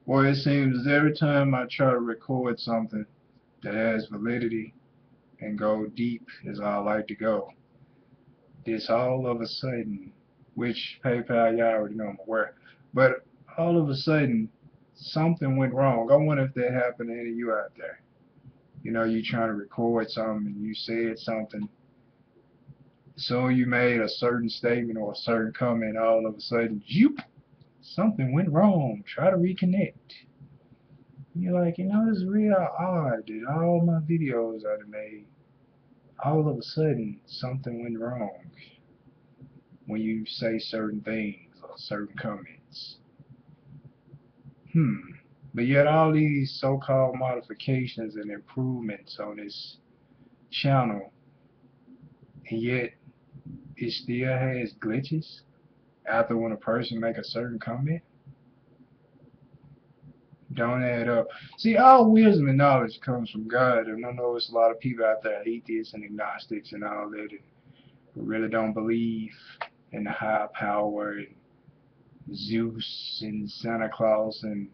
Well, it seems every time I try to record something that has validity and go deep as I like to go, this all of a sudden, which PayPal, y'all already know I'm aware, but all of a sudden, something went wrong. I wonder if that happened to any of you out there. You know, you trying to record something and you said something, so you made a certain statement or a certain comment, all of a sudden, zoop, something went wrong. Try to reconnect. You're like, this is real odd that all my videos I've made, all of a sudden something went wrong when you say certain things or certain comments. But yet all these so-called modifications and improvements on this channel, and yet it still has glitches after when a person make a certain comment. Don't add up. See, all wisdom and knowledge comes from God, and I know there's a lot of people out there, atheists and agnostics and all that, and who really don't believe in the higher power and Zeus and Santa Claus and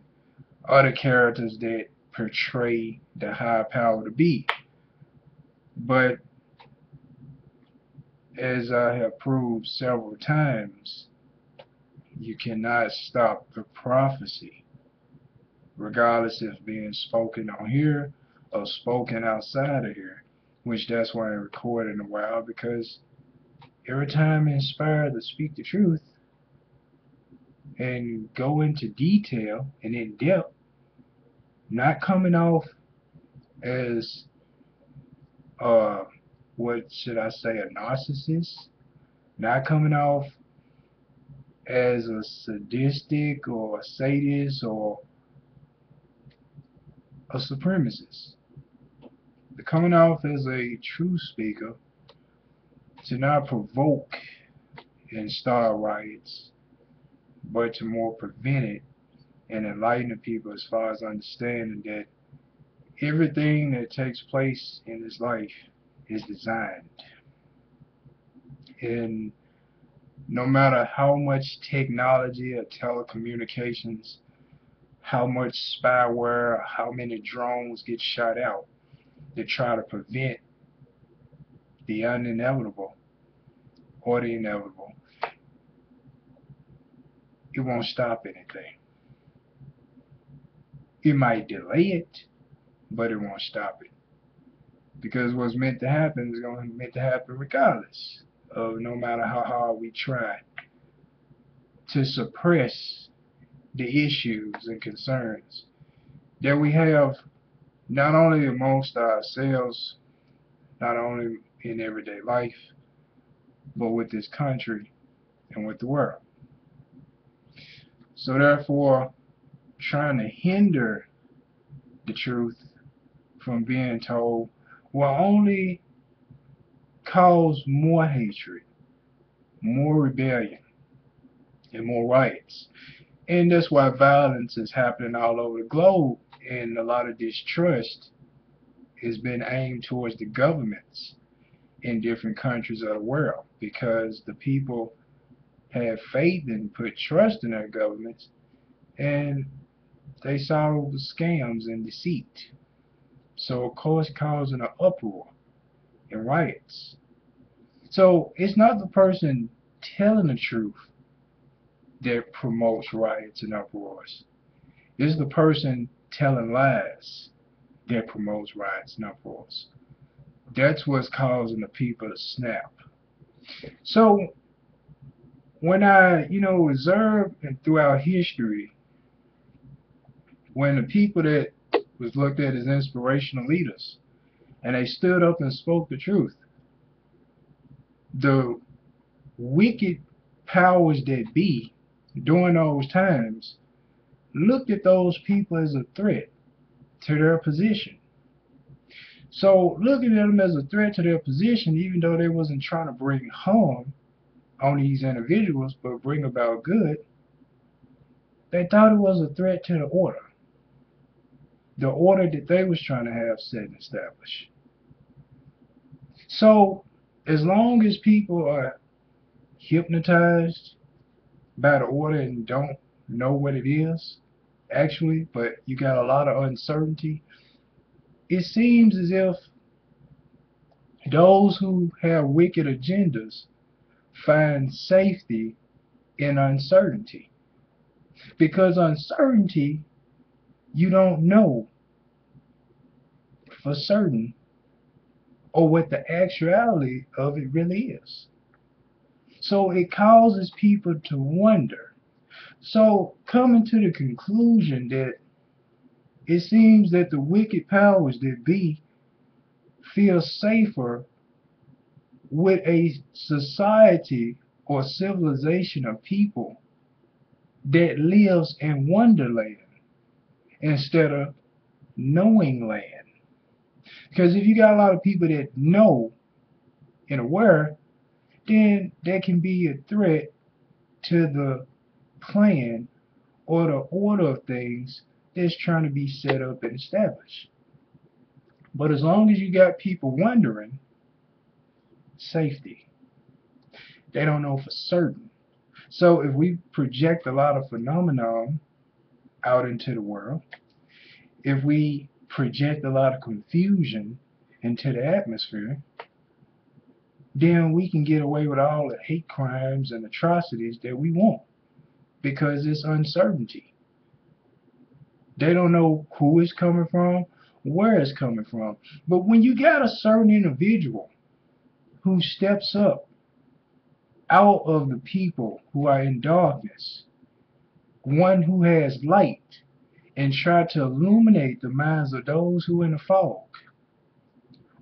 other characters that portray the higher power to be. But as I have proved several times, you cannot stop the prophecy, regardless if being spoken on here or spoken outside of here, which that's why I recorded in a while, because every time I'm inspired to speak the truth and go into detail and in depth, not coming off as what should I say, a narcissist, not coming off as a sadistic or a sadist or a supremacist, but coming off as a true speaker to not provoke and start riots, but to more prevent it and enlighten the people as far as understanding that everything that takes place in this life is designed. And no matter how much technology or telecommunications, how much spyware, how many drones get shot out to try to prevent the inevitable or the inevitable, it won't stop anything. It might delay it, but it won't stop it. Because what's meant to happen is going to be meant to happen regardless of no matter how hard we try to suppress the issues and concerns that we have not only amongst ourselves, not only in everyday life, but with this country and with the world. So therefore, trying to hinder the truth from being told will only cause more hatred, more rebellion, and more riots. And that's why violence is happening all over the globe, and a lot of distrust has been aimed towards the governments in different countries of the world, because the people have faith and put trust in their governments, and they saw scams and deceit. So of course causing an uproar and riots. So it's not the person telling the truth that promotes riots and uproars. It's the person telling lies that promotes riots and uproars. That's what's causing the people to snap. So when I, observe and throughout history, when the people that was looked at as inspirational leaders and they stood up and spoke the truth, the wicked powers that be during those times looked at those people as a threat to their position. So looking at them as a threat to their position, even though they wasn't trying to bring harm on these individuals but bring about good, they thought it was a threat to the order that they was trying to have set and established. So as long as people are hypnotized by the order and don't know what it is actually, but you got a lot of uncertainty. It seems as if those who have wicked agendas find safety in uncertainty. Because uncertainty, you don't know for certain or what the actuality of it really is. So it causes people to wonder. So coming to the conclusion that it seems that the wicked powers that be feel safer with a society or civilization of people that lives in wonderland instead of knowing land. Because if you got a lot of people that know and aware, then that can be a threat to the plan or the order of things that's trying to be set up and established. But as long as you got people wondering, safety. They don't know for certain. So if we project a lot of phenomenon out into the world, if we project a lot of confusion into the atmosphere, then we can get away with all the hate crimes and atrocities that we want because it's uncertainty. They don't know who it's coming from, where it's coming from. But when you got a certain individual who steps up out of the people who are in darkness, one who has light, and try to illuminate the minds of those who are in the fog,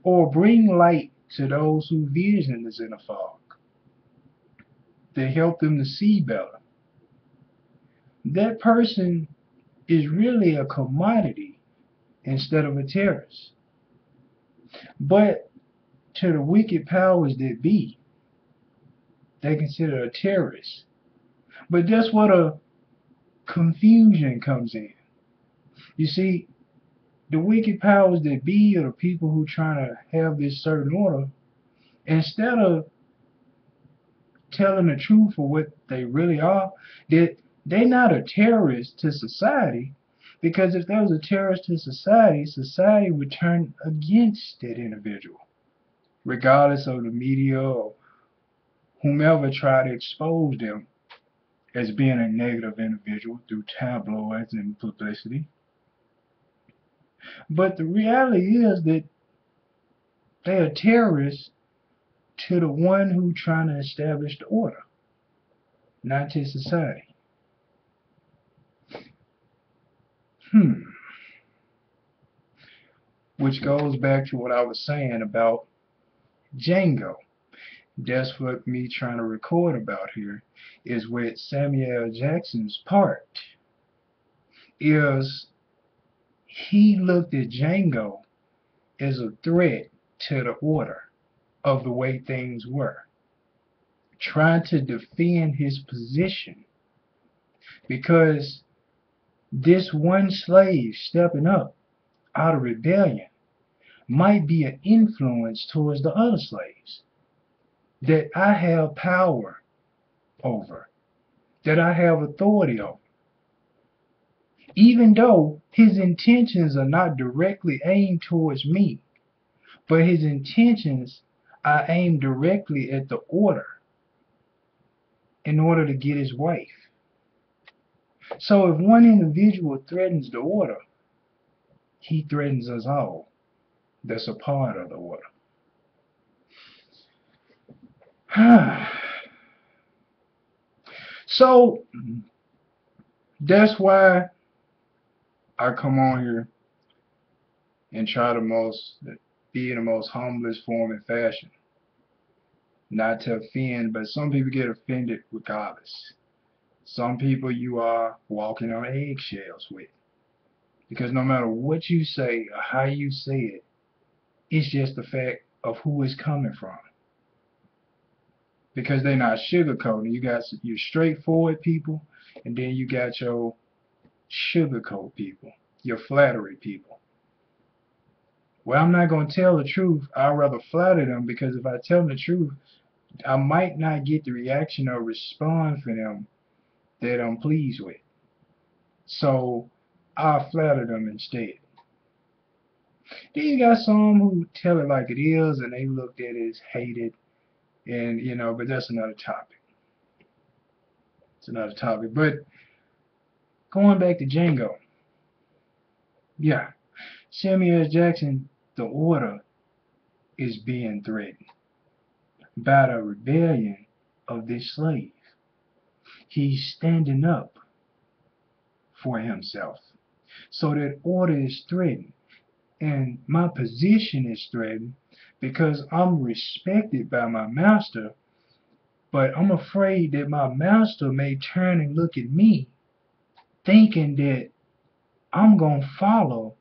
or bring light to those whose vision is in the fog, to help them to see better. That person is really a commodity instead of a terrorist. But to the wicked powers that be, they consider a terrorist. But that's what a confusion comes in. You see, the wicked powers that be are the people who trying to have this certain order, instead of telling the truth for what they really are, that they're not a terrorist to society, because if there was a terrorist to society, society would turn against that individual, regardless of the media or whomever try to expose them as being a negative individual through tabloids and publicity. But the reality is that they're terrorists to the one who trying to establish the order, not to society. Which goes back to what I was saying about Django. That's what me trying to record about here is with Samuel Jackson's part is he looked at Django as a threat to the order of the way things were, trying to defend his position because this one slave stepping up out of rebellion might be an influence towards the other slaves that I have power over, that I have authority over. Even though his intentions are not directly aimed towards me, but his intentions are aimed directly at the order in order to get his wife. So if one individual threatens the order, he threatens us all that's a part of the order. So that's why I come on here and try to be in the most humblest form and fashion. Not to offend, but some people get offended regardless. Some people you are walking on eggshells with. Because no matter what you say or how you say it, it's just the fact of who it's coming from. Because they're not sugarcoating. You got your straightforward people, and then you got your sugarcoat people, your flattery people. Well, I'm not going to tell the truth. I'd rather flatter them because if I tell them the truth, I might not get the reaction or response from them that I'm pleased with. So I flatter them instead. Then you got some who tell it like it is, and they looked at it as hated, and but that's another topic. It's another topic. But going back to Django, yeah, Samuel L. Jackson, the order is being threatened by the rebellion of this slave. He's standing up for himself. So that order is threatened. And my position is threatened because I'm respected by my master, but I'm afraid that my master may turn and look at me thinking that I'm going to follow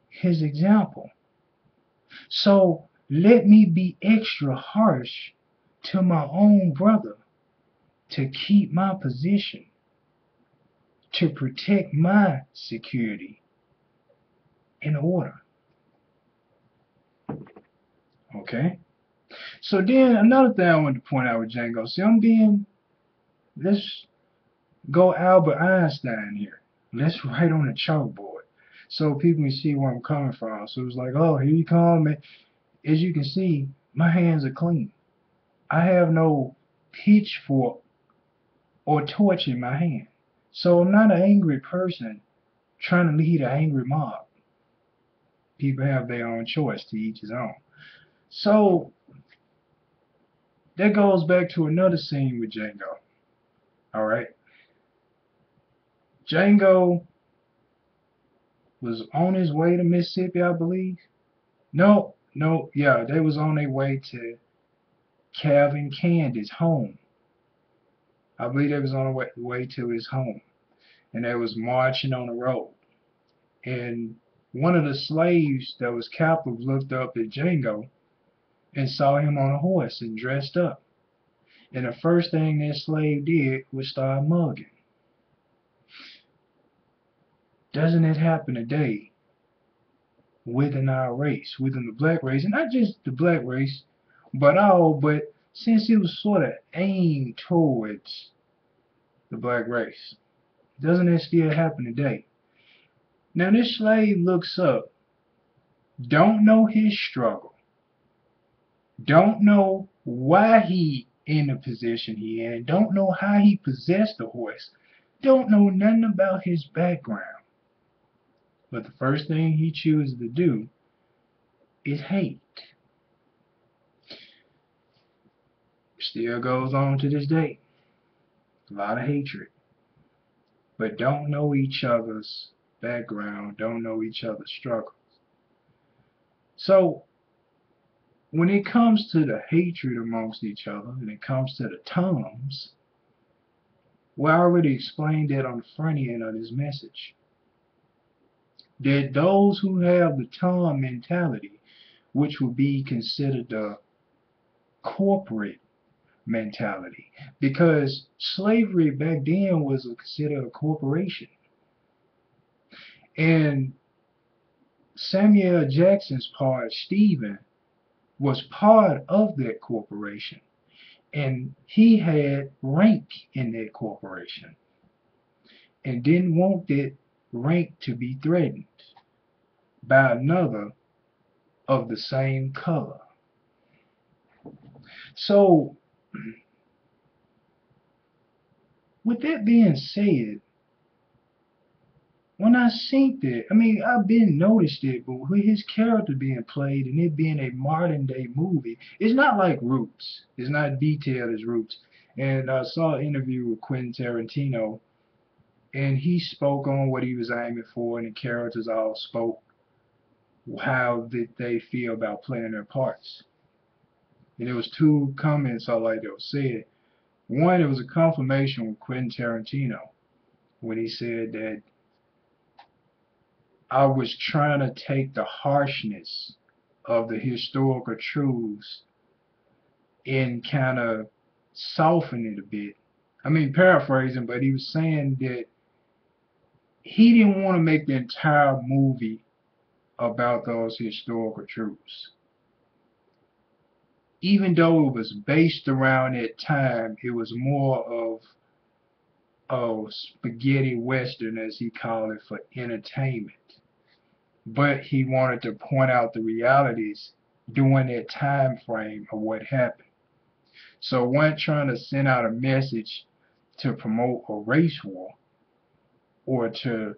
his example. So let me be extra harsh to my own brother to keep my position, to protect my security and order. Okay? So then another thing I wanted to point out with Django. See, let's go Albert Einstein here. Let's write on the chalkboard so people can see where I'm coming from. So it's like, oh, here you come. As you can see, my hands are clean. I have no pitchfork or torch in my hand. So I'm not an angry person trying to lead an angry mob. People have their own choice, to each his own. So that goes back to another scene with Django. All right. Django was on his way to Mississippi, I believe. No, yeah, they was on their way to Calvin Candy's home. I believe they was on their way to his home, and they was marching on the road. And one of the slaves that was captive looked up at Django and saw him on a horse and dressed up. And the first thing that slave did was start mugging. Doesn't it happen today within our race, within the black race, and not just the black race, but since it was sort of aimed towards the black race, doesn't it still happen today? Now this slave looks up, don't know his struggle, don't know why he in the position he in, don't know how he possessed the horse, don't know nothing about his background. But the first thing he chooses to do is hate. Still goes on to this day. A lot of hatred. But don't know each other's background, don't know each other's struggles. So when it comes to the hatred amongst each other, when it comes to the tongues, well, I already explained that on the front end of this message. That those who have the tongue mentality, which would be considered the corporate mentality, because slavery back then was considered a corporation. And Samuel Jackson's part, Stephen, was part of that corporation. And he had rank in that corporation and didn't want that rank to be threatened by another of the same color. So, with that being said, when I seen that, I've been noticed it, but with his character being played and it being a modern day movie, it's not like Roots. It's not detailed as Roots. And I saw an interview with Quentin Tarantino, and he spoke on what he was aiming for, and the characters all spoke how did they feel about playing their parts. And there was two comments I like that was said. One, it was a confirmation with Quentin Tarantino when he said that I was trying to take the harshness of the historical truths and kind of soften it a bit. Paraphrasing, but he was saying that he didn't want to make the entire movie about those historical truths. Even though it was based around that time, it was more of spaghetti western, as he called it, for entertainment. But he wanted to point out the realities during that time frame of what happened. So one trying to send out a message to promote a race war or to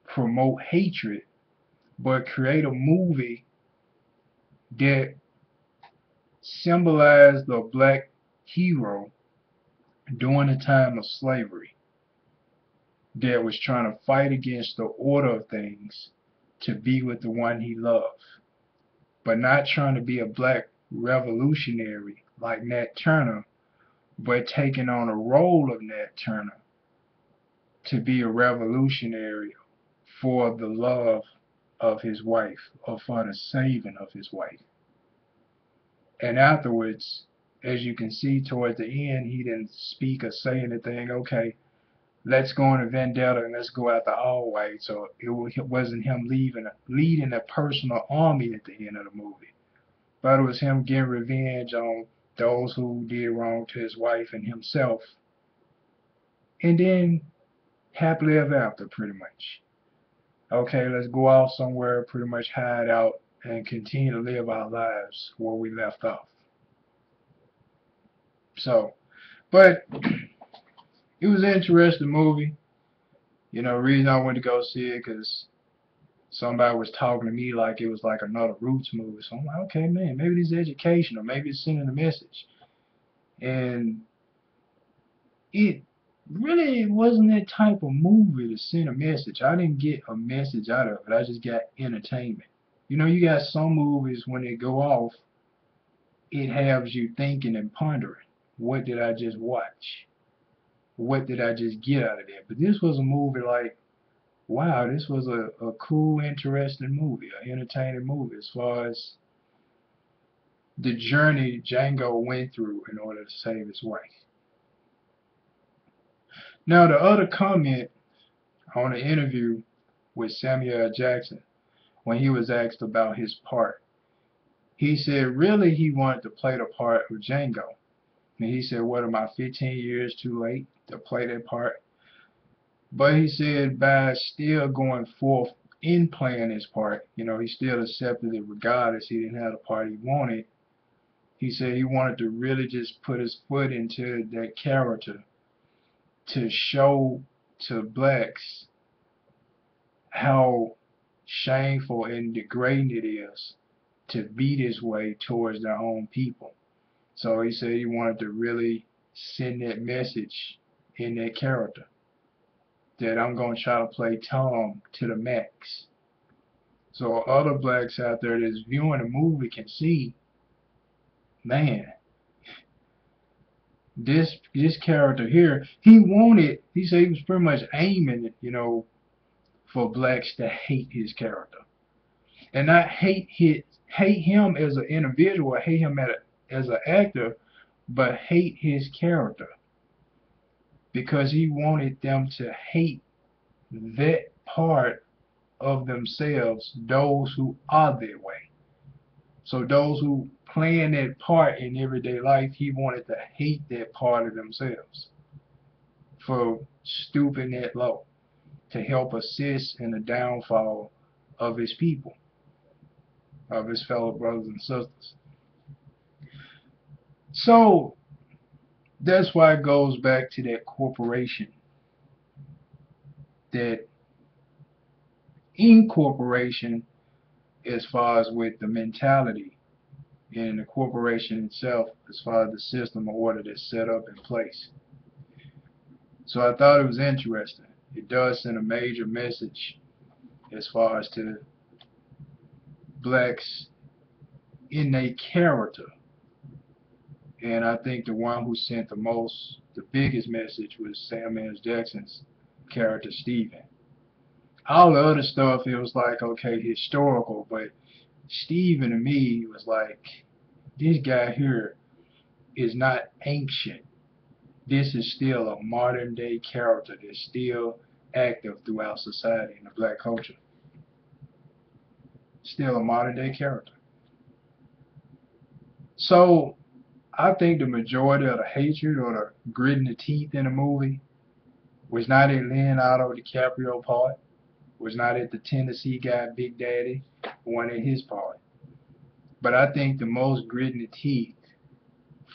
promote hatred, but create a movie that symbolized the black hero during the time of slavery that was trying to fight against the order of things to be with the one he loved, but not trying to be a black revolutionary like Nat Turner, but taking on a role of Nat Turner to be a revolutionary for the love of his wife or for the saving of his wife. And afterwards, as you can see towards the end, he didn't speak or say anything. Okay, let's go on a vendetta and let's go after all whites. So it wasn't him leading a personal army at the end of the movie, but it was him getting revenge on those who did wrong to his wife and himself. And then happily ever after, pretty much. Okay, let's go off somewhere, pretty much hide out, and continue to live our lives where we left off. So, but it was an interesting movie. You know, the reason I went to go see it because somebody was talking to me like it was like another Roots movie. So I'm like, okay, man, maybe this is educational, maybe it's sending a message. And it really wasn't that type of movie to send a message. I didn't get a message out of it. I just got entertainment. You know, you got some movies when they go off, it has you thinking and pondering. What did I just watch? What did I just get out of that? But this was a movie like, wow, this was a cool, interesting movie, an entertaining movie as far as the journey Django went through in order to save his wife. Now, the other comment on the interview with Samuel L. Jackson, when he was asked about his part, he said really he wanted to play the part of Django. And he said, what am I, 15 years too late to play that part? But he said by still going forth in playing his part, you know, he still accepted it regardless he didn't have the part he wanted. He said he wanted to really just put his foot into that character to show to blacks how shameful and degrading it is to be this way towards their own people. So he said he wanted to really send that message in that character, that I'm going to try to play Tom to the max. So other blacks out there that's viewing the movie can see, man, this character here, he said he was pretty much aiming it, you know, for blacks to hate his character. And not hate him as an individual, hate him as an actor, but hate his character. Because he wanted them to hate that part of themselves, those who are that way. So those who playing that part in everyday life, he wanted to hate that part of themselves for stooping that low to help assist in the downfall of his people, of his fellow brothers and sisters. So that's why it goes back to that corporation, that incorporation as far as with the mentality in the corporation itself, as far as the system or order that's set up in place. So I thought it was interesting. It does send a major message as far as to blacks in their character. And I think the one who sent the biggest message was Samuel L. Jackson's character, Stephen. All the other stuff, it was like, okay, historical, but Stephen to me was like, this guy here is not ancient. This is still a modern day character that's still active throughout society in the black culture. Still a modern day character. So I think the majority of the hatred or the gritting the teeth in the movie Was not it Leonardo DiCaprio part? Was not it the Tennessee guy, Big Daddy, one in his part? But I think the most grit in the teeth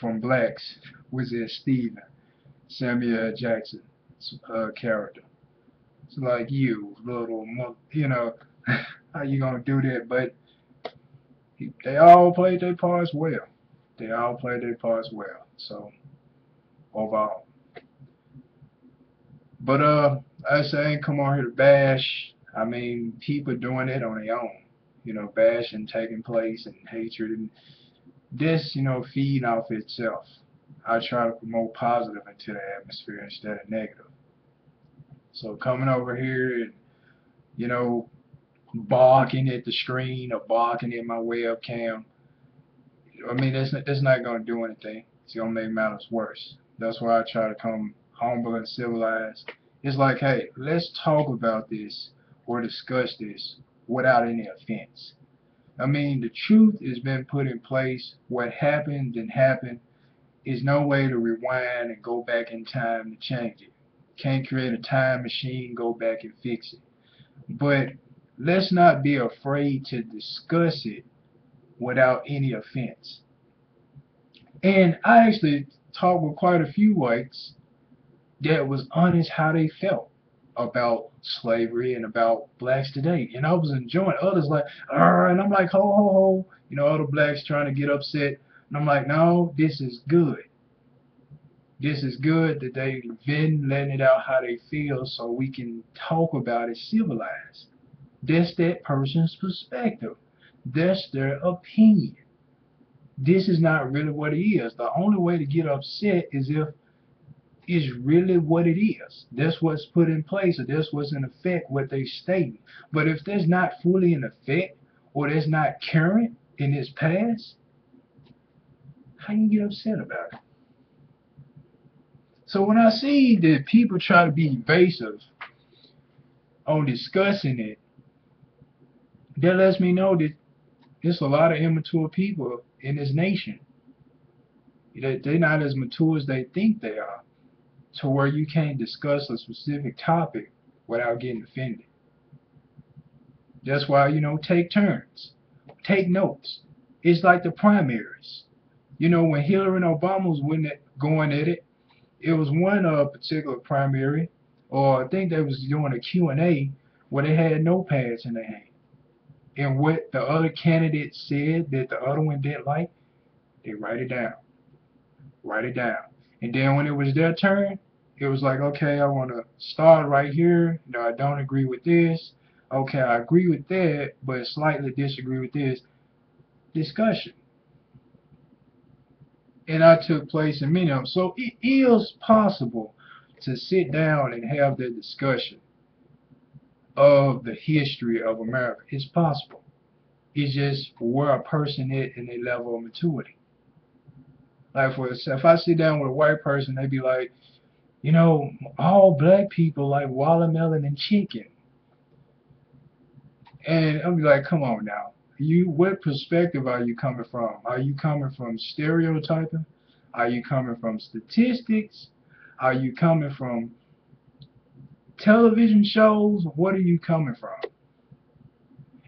from blacks was in Steven, Samuel Jackson's character. It's like you, little, how you gonna do that? But they all played their parts well. They all played their parts well. So overall, but I say I ain't come on here to bash. I mean, people doing it on their own. Bashing taking place and hatred and this, feeding off itself. I try to promote positive into the atmosphere instead of negative. So coming over here and, you know, barking at the screen or barking at my webcam, I mean, that's not going to do anything. It's going to make matters worse. That's why I try to come humble and civilized. It's like, hey, let's talk about this or discuss this without any offense. I mean, the truth has been put in place. What happened and happened is no way to rewind and go back in time to change it. Can't create a time machine, go back and fix it. But let's not be afraid to discuss it without any offense. And I actually talked with quite a few whites that was honest how they felt about slavery and about blacks today. And I was enjoying others like, and I'm like, ho, ho, ho. Other blacks trying to get upset. And I'm like, no, this is good. This is good that they've been letting it out how they feel so we can talk about it civilized. That's that person's perspective. That's their opinion. This is not really what it is. The only way to get upset is if it's really what it is. That's what's put in place, or that's what's in effect, what they stating. But if that's not fully in effect, or that's not current in its past, how you get upset about it? So when I see that people try to be evasive on discussing it, that lets me know that there's a lot of immature people in this nation. They're not as mature as they think they are, to where you can't discuss a specific topic without getting offended. That's why, take turns. Take notes. It's like the primaries. When Hillary and Obama was going at it, it was one particular primary, or I think they was doing a Q&A where they had notepads in their hand. And what the other candidate said that the other one didn't like, they write it down. Write it down. And then when it was their turn, it was like, okay, I want to start right here. I don't agree with this. Okay, I agree with that, but slightly disagree with this. Discussion. And I took place in many of them. So it is possible to sit down and have that discussion of the history of America. It's possible. It's just where a person is in their level of maturity. Like if I sit down with a white person, they'd be like, all black people like watermelon and chicken. And I'll be like, come on now. What perspective are you coming from? Are you coming from stereotyping? Are you coming from statistics? Are you coming from television shows? What are you coming from?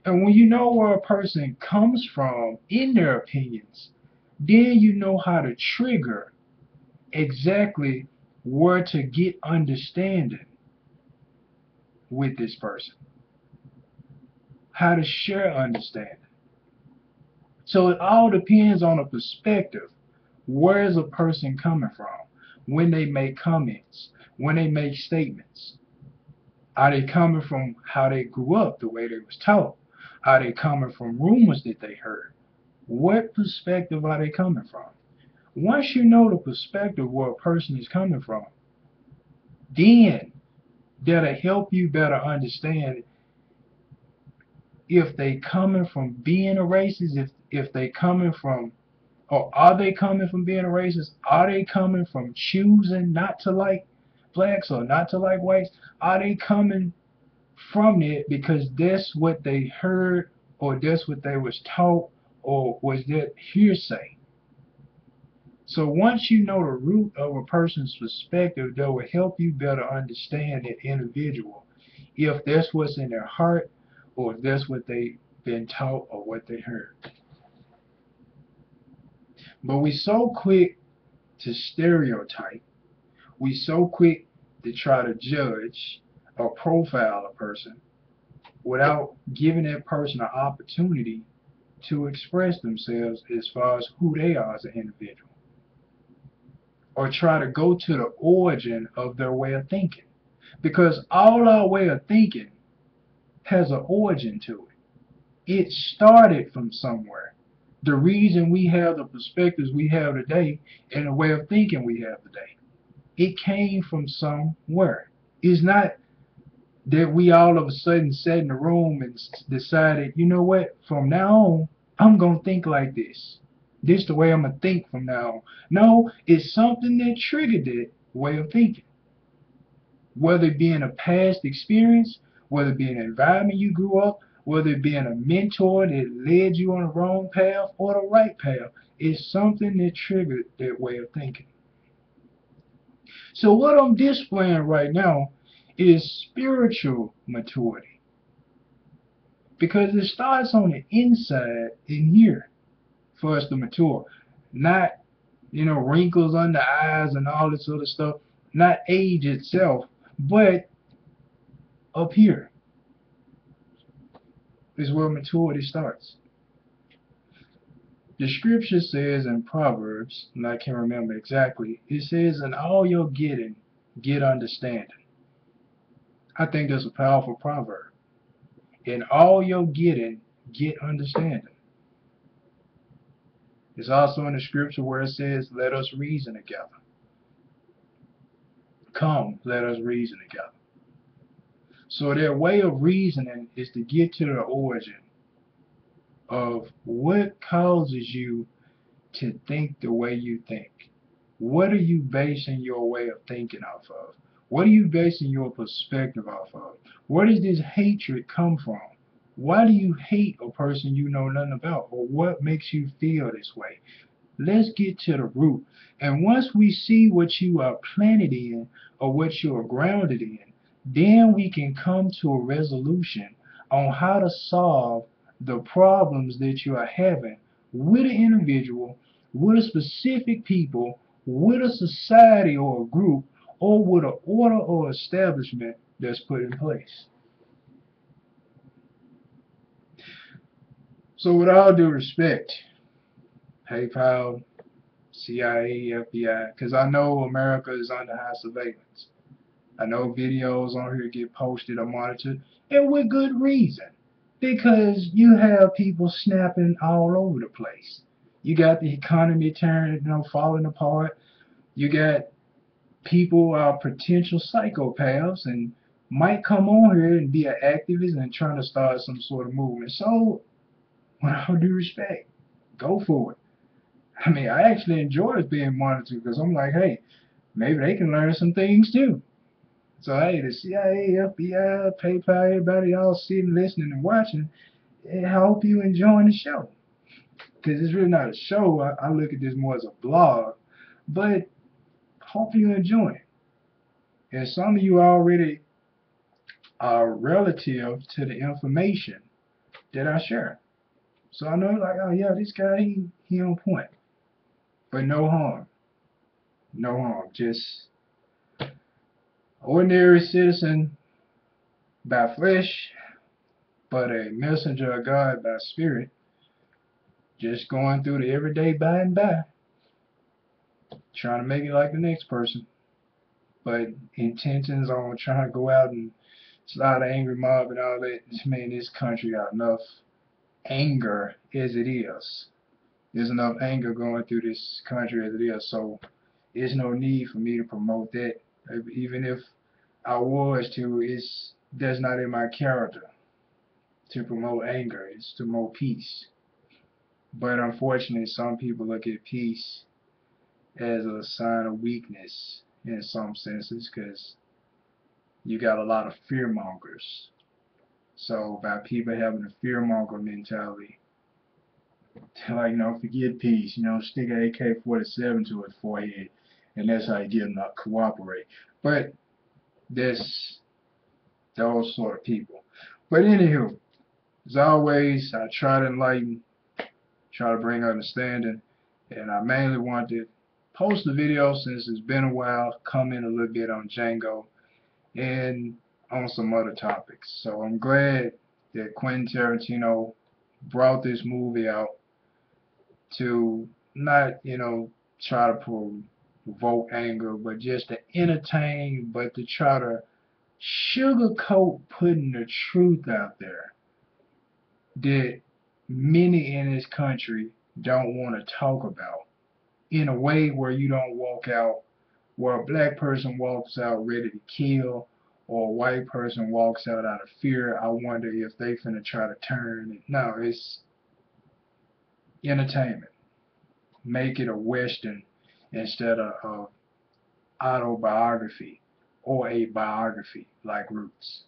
And when you know where a person comes from in their opinions, then you know how to trigger exactly where to get understanding with this person. How to share understanding. So it all depends on a perspective. Where is a person coming from when they make comments, when they make statements? Are they coming from how they grew up, the way they was taught? Are they coming from rumors that they heard? What perspective are they coming from? Once you know the perspective where a person is coming from, then that'll help you better understand if they coming from being a racist, if they coming from, or are they coming from being a racist? Are they coming from choosing not to like blacks or not to like whites? Are they coming from it because that's what they heard, or that's what they was taught, or was that hearsay? So once you know the root of a person's perspective, that will help you better understand that individual, if that's what's in their heart, or if that's what they've been taught or what they heard. But we so quick to stereotype, we so quick to try to judge or profile a person without giving that person an opportunity to express themselves as far as who they are as an individual, or try to go to the origin of their way of thinking. Because all our way of thinking has an origin to it. It started from somewhere. The reason we have the perspectives we have today and the way of thinking we have today, it came from somewhere. It's not that we all of a sudden sat in the room and decided, you know what, from now on, I'm going to think like this. This is the way I'm going to think from now on. No, it's something that triggered that way of thinking. Whether it be in a past experience, whether it be in an environment you grew up, whether it be in a mentor that led you on the wrong path or the right path, it's something that triggered that way of thinking. So what I'm displaying right now is spiritual maturity, because it starts on the inside in here for us to mature. Not, wrinkles under eyes and all this other stuff, not age itself, but up here is where maturity starts. The scripture says in Proverbs, and I can't remember exactly, it says, in all your getting, get understanding. I think that's a powerful proverb. In all your getting, get understanding. It's also in the scripture where it says, let us reason together. Come, let us reason together. So their way of reasoning is to get to the origin of what causes you to think the way you think. What are you basing your way of thinking off of? What are you basing your perspective off of? Where does this hatred come from? Why do you hate a person you know nothing about? Or what makes you feel this way? Let's get to the root. And once we see what you are planted in or what you are grounded in, then we can come to a resolution on how to solve the problems that you are having with an individual, with a specific people, with a society or a group, or with an order or establishment that's put in place. So with all due respect, PayPal, CIA, FBI, because I know America is under high surveillance. I know videos on here get posted or monitored, and with good reason, because you have people snapping all over the place. You got the economy falling apart. You got people potential psychopaths and might come on here and be an activist and trying to start some sort of movement. So, with all due respect, go for it. I mean, I actually enjoy being monitored because I'm like, hey, maybe they can learn some things too. So, hey, the CIA, FBI, PayPal, everybody all sitting, listening, and watching, I hope you enjoying the show. Because it's really not a show. I look at this more as a blog. But hope you enjoy it. And some of you already are relative to the information that I share. So I know, like, oh yeah, this guy, he on point. But no harm. No harm. Just ordinary citizen by flesh, but a messenger of God by spirit, just going through the everyday by and by, trying to make it like the next person, but intentions on trying to go out and slide an angry mob and all that. Man, this country got enough anger as it is. There's enough anger going through this country as it is, so there's no need for me to promote that. Even if I was to, that's not in my character to promote anger. It's to promote peace. But unfortunately, some people look at peace as a sign of weakness in some senses, because you got a lot of fear mongers. So by people having a fear monger mentality, Like, forget peace. Stick an AK-47 to his forehead, and that's how you get him to cooperate. But that's those sort of people. But anywho, as always, I try to enlighten, try to bring understanding, and I mainly want to post the video since it's been a while, comment a little bit on Django and on some other topics. So I'm glad that Quentin Tarantino brought this movie out to not, try to provoke anger, but just to entertain, but to try to sugarcoat putting the truth out there that many in this country don't want to talk about in a way where you don't walk out, where a black person walks out ready to kill, or a white person walks out of fear. I wonder if they finna try to turn it. No, it's entertainment. Make it a Western instead of autobiography or a biography like Roots.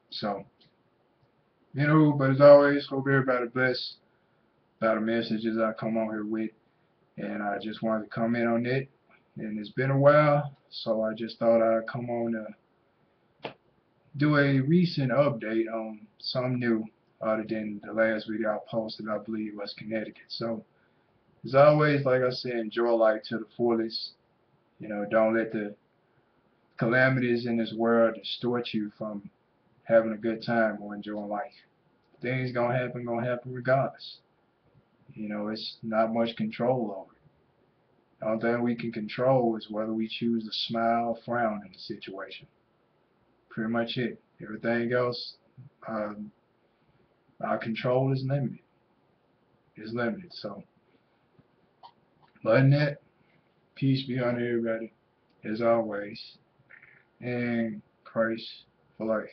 So, but as always, hope everybody blessed by the messages I come on here with. And I just wanted to comment on it. And it's been a while, so I just thought I'd come on to do a recent update on something new other than the last video I posted, I believe was Connecticut. So, as always, like I said, enjoy life to the fullest. Don't let the calamities in this world distort you from having a good time or enjoying life. Things gonna happen regardless. It's not much control over it. The only thing we can control is whether we choose to smile or frown in the situation. Pretty much it. Everything else, our control is limited. It's limited. So, other than that, peace be on everybody, as always, and Christ for life.